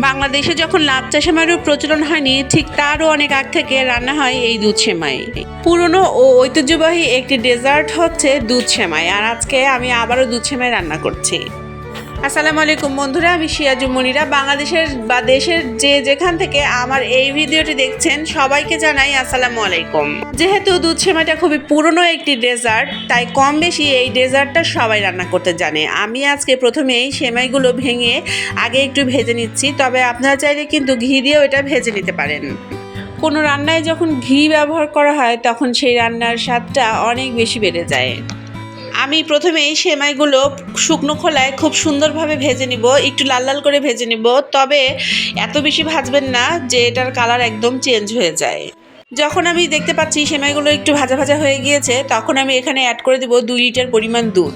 বাংলাদেশে যখন লাচ্চা সেমাইয়ের প্রচলন হয়নি, ঠিক তারও অনেক আগ থেকে রান্না হয় এই দুধ সেমাই। পুরনো ও ঐতিহ্যবাহী একটি ডেজার্ট হচ্ছে দুধ সেমাই, আর আজকে আমি আবারও দুধ সেমাই রান্না করছি। আসসালামু আলাইকুম বন্ধুরা, আমি সিয়াজুম মনিরা। বাংলাদেশের বা দেশের যে যেখান থেকে আমার এই ভিডিওটি দেখছেন সবাইকে জানাই আসসালামু আলাইকুম। যেহেতু দুধ সেমাইটা খুবই পুরনো একটি ডেজার্ট, তাই কম বেশি এই ডেজার্টটা সবাই রান্না করতে জানে। আমি আজকে প্রথমেই সেমাইগুলো ভেঙে আগে একটু ভেজে নিচ্ছি, তবে আপনারা চাইলে কিন্তু ঘি দিয়েও এটা ভেজে নিতে পারেন। কোনো রান্নায় যখন ঘি ব্যবহার করা হয় তখন সেই রান্নার স্বাদটা অনেক বেশি বেড়ে যায়। আমি প্রথমেই সেমাইগুলো শুকনো খোলায় খুব সুন্দরভাবে ভেজে নিব, একটু লাল লাল করে ভেজে নিব, তবে এত বেশি ভাজবেন না যে এটার কালার একদম চেঞ্জ হয়ে যায়। যখন আমি দেখতে পাচ্ছি সেমাইগুলো একটু ভাজা ভাজা হয়ে গিয়েছে, তখন আমি এখানে অ্যাড করে দেব 2 লিটার পরিমাণ দুধ।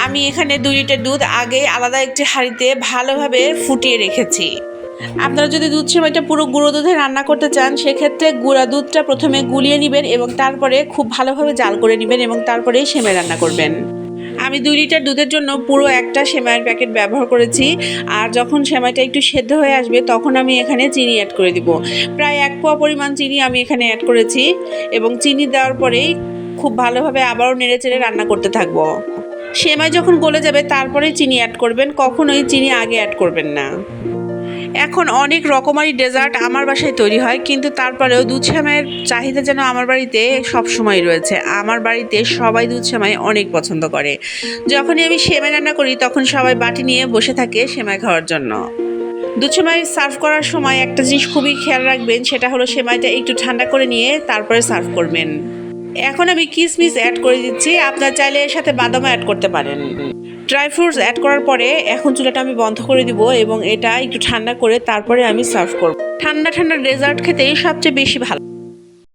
আমি এখানে 2 লিটার দুধ আগে আলাদা একটি হাঁড়িতে ভালোভাবে ফুটিয়ে রেখেছি। আপনারা যদি দুধ সেমাইটা পুরো গুঁড়ো দুধে রান্না করতে চান, সেক্ষেত্রে গুঁড়া দুধটা প্রথমে গুলিয়ে নেবেন এবং তারপরে খুব ভালোভাবে জাল করে নেবেন এবং তারপরে সেমাই রান্না করবেন। আমি 2 লিটার দুধের জন্য পুরো একটা সেমাইয়ের প্যাকেট ব্যবহার করেছি। আর যখন সেমাইটা একটু সেদ্ধ হয়ে আসবে তখন আমি এখানে চিনি অ্যাড করে দিব। প্রায় 1 পোয়া পরিমাণ চিনি আমি এখানে অ্যাড করেছি এবং চিনি দেওয়ার পরেই খুব ভালোভাবে আবারও নেড়েচেড়ে রান্না করতে থাকবো। সেমাই যখন গলে যাবে তারপরেই চিনি অ্যাড করবেন, কখনোই চিনি আগে অ্যাড করবেন না। এখন অনেক রকমারি ডেজার্ট আমার বাসায় তৈরি হয়, কিন্তু তারপরেও দুধ সেমাইয়ের চাহিদা যেন আমার বাড়িতে সব সময় রয়েছে। আমার বাড়িতে সবাই দুধ সেমাই অনেক পছন্দ করে। যখনই আমি সেমাই রান্না করি তখন সবাই বাটি নিয়ে বসে থাকে সেমাই খাওয়ার জন্য। দুধ সেমাই সার্ভ করার সময় একটা জিনিস খুবই খেয়াল রাখবেন, সেটা হলো সেমাইটা একটু ঠান্ডা করে নিয়ে তারপরে সার্ভ করবেন। এখন আমি কিশমিশ অ্যাড করে দিচ্ছি, আপনার চাইলে এর সাথে বাদামও অ্যাড করতে পারেন। ড্রাই ফ্রুটস অ্যাড করার পরে এখন চুলাটা আমি বন্ধ করে দিব এবং এটা একটু ঠান্ডা করে তারপরে আমি সার্ভ করব। ঠান্ডা ঠান্ডা ডেজার্ট খেতেই সবচেয়ে বেশি ভালো।